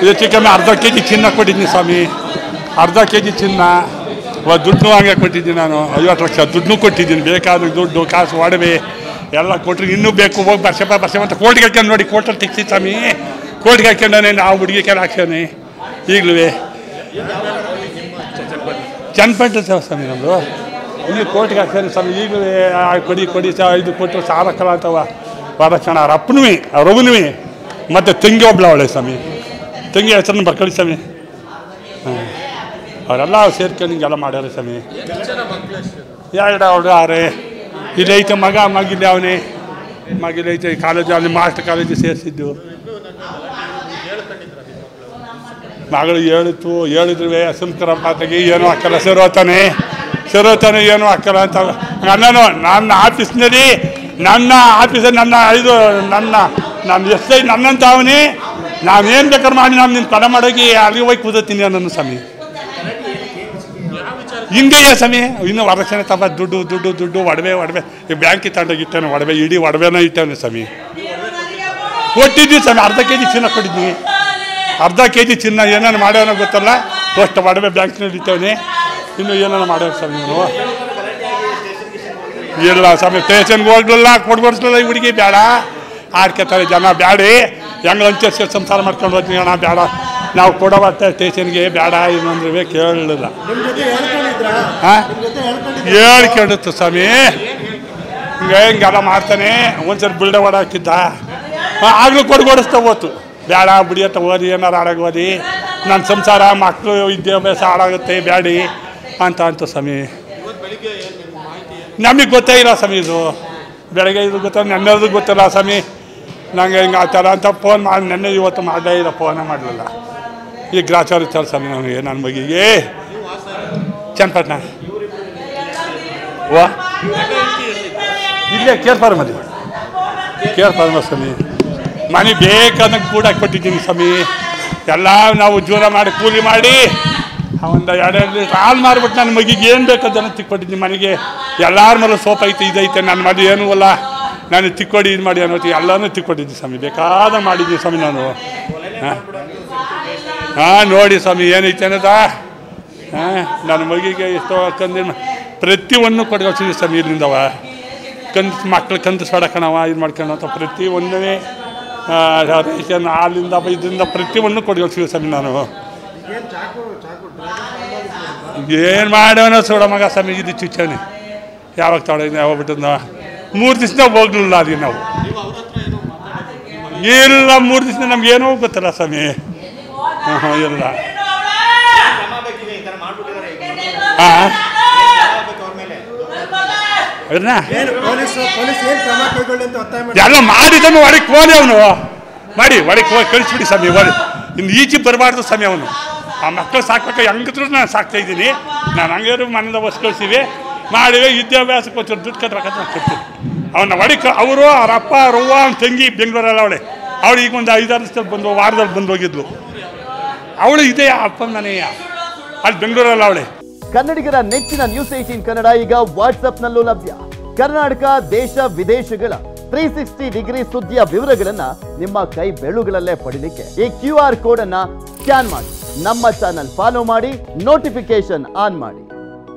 ಹೆಚ್ಚು ಕಮ್ಮಿ ಅರ್ಧ ಕೆ ಜಿ ಚಿನ್ನ ಕೊಟ್ಟಿದ್ದೀನಿ ಸ್ವಾಮಿ, ಅರ್ಧ ಕೆ ಜಿ ಚಿನ್ನ. ದುಡ್ಡು ಹಂಗೆ ಕೊಟ್ಟಿದ್ದೀನಿ ನಾನು, 50 ಲಕ್ಷ ದುಡ್ಡು ಕೊಟ್ಟಿದ್ದೀನಿ. ಬೇಕಾದ ದುಡ್ಡು ಕಾಸು ಒಡವೆ ಎಲ್ಲ ಕೊಟ್ಟರು. ಇನ್ನೂ ಬೇಕು, ಹೋಗಿ ಬರ್ಸಪ್ಪ ಅಂತ ಕೋರ್ಟ್ಗೆ ಹಾಕ್ಕೊಂಡು ನೋಡಿ, ಕೋರ್ಟಲ್ಲಿ ತೆಗ್ಸಿ ಸ್ವಾಮಿ, ಕೋರ್ಟ್ಗೆ ಹಾಕ್ಕೊಂಡೇ ನಾವು ಹುಡುಗಿ ಕೆಲ ಹಾಕ್ಸೋನೆ. ಈಗಲೂ ಚನ್ನಪಟ್ಟಣ ಸ್ವಾಮಿ ನಮ್ಮದು, ಇನ್ನೂ ಕೋರ್ಟ್ಗೆ ಹಾಕ್ಸೋನೆ ಸ್ವಾಮಿ. ಈಗಲೂ ಕೊಡಿ 5 ಕೊಟ್ಟರು ಸಾಲಕ್ಕಲ್ಲ ಅಂತವ ವರಕ್ಷಣ. ಅವ್ರ ಅಪ್ಪನೂ ಅವ್ರ ಅವನೂ ಮತ್ತು ತಂಗಿ ಒಬ್ಳು ಅವಳೆ ಸ್ವಾಮಿ, ತಂಗಿ ಹೆಸರನ್ನು ಬರ್ಕೊಳ್ಳಿ ಸ್ವಾಮಿ. ಅವರೆಲ್ಲ ಸೇರ್ಕೊಂಡು ಹಿಂಗೆಲ್ಲ ಮಾಡ್ಯಾರ ಸ್ವಾಮಿ. 2 ಅವಳು 6 ಇಲ್ಲೈತೆ ಮಗಿಲ್ಲ ಅವನೇ, ಮಗಿಲೈತೆ ಕಾಲೇಜು, ಅಲ್ಲಿ ಮಾಸ್ಟರ್ ಕಾಲೇಜು ಸೇರಿಸಿದ್ದು. ಮಗಳು ಹೇಳಿದ್ರು ಸಂಸ್ಕಾರ ಮಾತಾಗಿ ಏನೂ ಹಾಕಲ್ಲ, ಸೇರೋತಾನೆ ಏನೂ ಹಾಕಲ್ಲ ಅಂತ ನನ್ನ ಆಫೀಸ್ನಲ್ಲಿ ನನ್ನ ಎಷ್ಟೈ ನನ್ನಂತ ಅವನೇ, ನಾನೇನು ಬೇಕಾದ್ರೆ ಮಾಡಿ ನಾನು ನಿನ್ನ ಕಡೆ ಮಾಡೋಗಿ ಅಲ್ಲಿಗೆ ಹೋಗಿ ಕೂದತೀನಿ ನನ್ನ ಸ್ವಾಮಿ. ಹಿಂಗೆಯೇ ಸ್ವಾಮಿ. ಇನ್ನು ವರಕ್ಷಣೆ ತಮ್ಮ ದುಡ್ಡು ಒಡವೆ ಈ ಬ್ಯಾಂಕಿಗೆ ತಗೊಂಡೋಗಿಟ್ಟೇನೆ, ಒಡವೆ ಇಡೀ ಒಡವೆನ ಇಟ್ಟೇನೆ ಸ್ವಾಮಿ. ಕೊಟ್ಟಿದ್ದೀವಿ ಸ್ವಾಮಿ, ಅರ್ಧ ಕೆ ಜಿ ಚಿನ್ನ ಕೊಟ್ಟಿದ್ವಿ. ಅರ್ಧ ಕೆ ಜಿ ಚಿನ್ನ ಏನೇನು ಮಾಡ್ಯಾನೋ ಗೊತ್ತಲ್ಲ, ಅಷ್ಟು ಒಡವೆ ಬ್ಯಾಂಕ್ನಲ್ಲಿ ಇಟ್ಟೇನೆ. ಇನ್ನು ಏನೇನು ಮಾಡ್ಯಾರ ಸ್ವಾಮಿ ನೀವು? ಇಲ್ಲ ಸ್ವಾಮಿ, ಸ್ಟೇಷನ್ಗೆ ಹೋಗ್ಲಿಲ್ಲ, ಕೊಡ್ಬಡಿಸ್ಲಿಲ್ಲ. ಈ ಹುಡುಗಿ ಬೇಡ ಆಡ್ಕೊತಾರೆ ಜನ, ಬ್ಯಾಡಿ ಹೆಂಗೆ ಅಂಚೆ ಸಂಸಾರ ಮಾಡ್ಕೊಂಡು ಹೋಗ್ತೀನಿ ಅಣ್ಣ, ಬೇಡ ನಾವು ಕೊಡೋಬತ್ತೆ ಸ್ಟೇಷನ್ಗೆ, ಬೇಡ ಇನ್ನೊಂದ್ರೆ ಕೇಳಲಿಲ್ಲ. ಹೇಳ್ಕೊಂಡಿತ್ತು ಸ್ವಾಮಿ, ಹಿಂಗೆಲ್ಲ ಮಾಡ್ತಾನೆ. ಒಂದ್ಸರಿ ಬಿಲ್ಡೆ ಹೊಡಾಕಿದ್ದ, ಆಗಲೂ ಕೊಡ್ಗೊಡಿಸ್ತಾ ಹೋತು. ಬೇಡ ಬಿಡಿಯತ್ತ ಓದಿ, ಏನಾರು ಹಾಳಾಗಿ ಓದಿ, ನನ್ನ ಸಂಸಾರ ಮಕ್ಕಳು ವಿದ್ಯಾಭ್ಯಾಸ ಹಾಳಾಗುತ್ತೆ, ಬ್ಯಾಡಿ ಅಂತ ಸ್ವಾಮಿ. ನಮಗೆ ಗೊತ್ತೇ ಇಲ್ಲ ಸ್ವಾಮಿ, ಇದು ಬೆಳಗ್ಗೆ ಇದು ಗೊತ್ತ, ನೆನ್ನೆದು ಗೊತ್ತಿಲ್ಲ ಸ್ವಾಮಿ. ನಂಗೆ ಹಿಂಗೆ ಆ ಥರ ಅಂತ ಫೋನ್ ಮಾಡಿ ನೆನ್ನೆ ಇವತ್ತು ಮಾಡಲೇ ಇಲ್ಲ, ಫೋನೇ ಮಾಡಲಿಲ್ಲ. ಈ ಗ್ರಾಚಾರ ಇರ್ತಾರೆ ಸ್ವಾಮಿ ನನಗೆ, ನನ್ನ ಮಗಿಗೆ ಚನ್ನಪಟ್ಟಣ ಇಲ್ಲೇ ಕೇರ್ ಫಾರ್ಮ ಸ್ವಾಮಿ. ಮನೆ ಬೇಕಾದಂಗೆ ಕೂಡ ಕೊಟ್ಟಿದ್ದೀನಿ ಸ್ವಾಮಿ. ಎಲ್ಲ ನಾವು ಜೀವನ ಮಾಡಿ ಕೂಲಿ ಮಾಡಿ ಒಂದು 2 ಲೀಟ್ರ್ ಹಾಲು ಮಾರ್ಬಿಟ್ಟು ನನ್ನ ಮಗಿಗೆ ಏನು ಬೇಕಾದನ್ನು ತಿಕ್ಕೊಟ್ಟಿದ್ದೀನಿ. ಮನೆಗೆ ಎಲ್ಲರ ಮೇಲೆ ಸೋಪ್ ಐತೆ, ಇದೈತೆ, ನನ್ನ ಮನೆ ಏನೂ ಅಲ್ಲ, ನಾನು ತಿಕ್ಕೊಡಿ ಇದು ಮಾಡಿ ಅನ್ನೋತಿ ಎಲ್ಲನೂ ತಿಕ್ಕೊಟ್ಟಿದ್ದೀನಿ ಸ್ವಾಮಿ. ಬೇಕಾದ ಮಾಡಿದ್ದೀನಿ ಸ್ವಾಮಿ ನಾನು. ನೋಡಿ ಸ್ವಾಮಿ ಏನೈತೆ ಅನ್ನೋದ. ನನ್ನ ಮಗಿಗೆ ಎಷ್ಟೋ ಪ್ರತಿಯೊಂದು ಕೊಟ್ಕೊಳ್ತೀವಿ ಸ್ವಾಮಿ. ಇಲ್ಲಿಂದವ ಮಕ್ಳು ಕಂದಿಸ್ಬೇಡಕಣವ ಇದು ಮಾಡ್ಕೊಂಡು ಅಂತ ಪ್ರತಿಯೊಂದನೇ ರೇಷನ್ ಹಾಲಿಂದ ಇದರಿಂದ ಪ್ರತಿಯೊಂದು ಕೊಟ್ಕೊಳ್ತೀವಿ ಸ್ವಾಮಿ ನಾನು. ಏನು ಮಾಡೋಣ ಸೋಡ ಮಗ ಸ್ವಾಮಿ, ಇದು ಚುಚ್ಚವನಿ ಯಾವಾಗ ತೊಗೊಂಡು ಯಾವಾಗ ಬಿಟ್ಟದ 3 ದಿವಸ ಹೋಗ್ಲಿಲ್ಲ ಅಲ್ಲಿ ನಾವು. ಇಲ್ಲ 3 ದಿವಸ ನಮ್ಗೇನೂ ಗೊತ್ತಿಲ್ಲ ಸ್ವಾಮಿ. ಇಲ್ಲ ಎಲ್ಲ ಮಾಡಿದನು ಒಳಗೆ ಹೋದೆ ಅವನು, ಮಾಡಿ ಒಳಗೆ ಹೋಗಿ ಕಳಿಸ್ಬಿಡಿ ಸ್ವಾಮಿ. ಇನ್ನು ಈಚೆ ಬರಬಾರ್ದು ಸ್ವಾಮಿ. ಅವನು ಆ ಮಕ್ಕಳು ಸಾಕ್ಬೇಕು, ಹೆಂಗಿದ್ರು ನಾನು ಸಾಕ್ತಾ ಇದ್ದೀನಿ. ನಾನು ಹಂಗೇರು ಮನೆಯಿಂದ ಬಸ್ ಕಳಿಸಿವಿ ಮಾಡಿವೆ, ವಿದ್ಯಾಭ್ಯಾಸಕ್ಕೆ ಒಂಚೂರು ದುಡ್ಡು ಕಟ್ಬೇಕಂತ ನಾನು ಕೊಡ್ತೀನಿ ಅವನ್ನ. ಅವರು ಅವ್ರ ಅಪ್ಪ ಅವ್ವ ಅವ್ನ ತಂಗಿ ಬೆಂಗಳೂರಲ್ಲಿ ಅವಳೆ. ಅವಳು ಈಗ ಒಂದು 5-6 ದಿವಸದಲ್ಲಿ ಬಂದು, ವಾರದಲ್ಲಿ ಬಂದು ಹೋಗಿದ್ಲು. ಅವಳು ಇದೆ ಅಪ್ಪ ಮನೆಯ ಅಲ್ಲಿ ಬೆಂಗಳೂರಲ್ಲಿ ಅವಳೆ. ಕನ್ನಡಿಗರ ನೆಚ್ಚಿನ ನ್ಯೂಸ್ 18 ಕನ್ನಡ ಈಗ ವಾಟ್ಸ್ಆಪ್ನಲ್ಲೂ ಲಭ್ಯ. ಕರ್ನಾಟಕ, ದೇಶ ವಿದೇಶಗಳ 360 ಡಿಗ್ರಿ ಸುದ್ದಿಯ ವಿವರಗಳನ್ನ ನಿಮ್ಮ ಕೈ ಬೆರಳುಗಳಲ್ಲೇ ಪಡಿಲಿಕ್ಕೆ ಈ QR ಕೋಡ್ ಅನ್ನ ಸ್ಕ್ಯಾನ್ ಮಾಡಿ, ನಮ್ಮ ಚಾನಲ್ ಫಾಲೋ ಮಾಡಿ, ನೋಟಿಫಿಕೇಶನ್ ಆನ್ ಮಾಡಿ.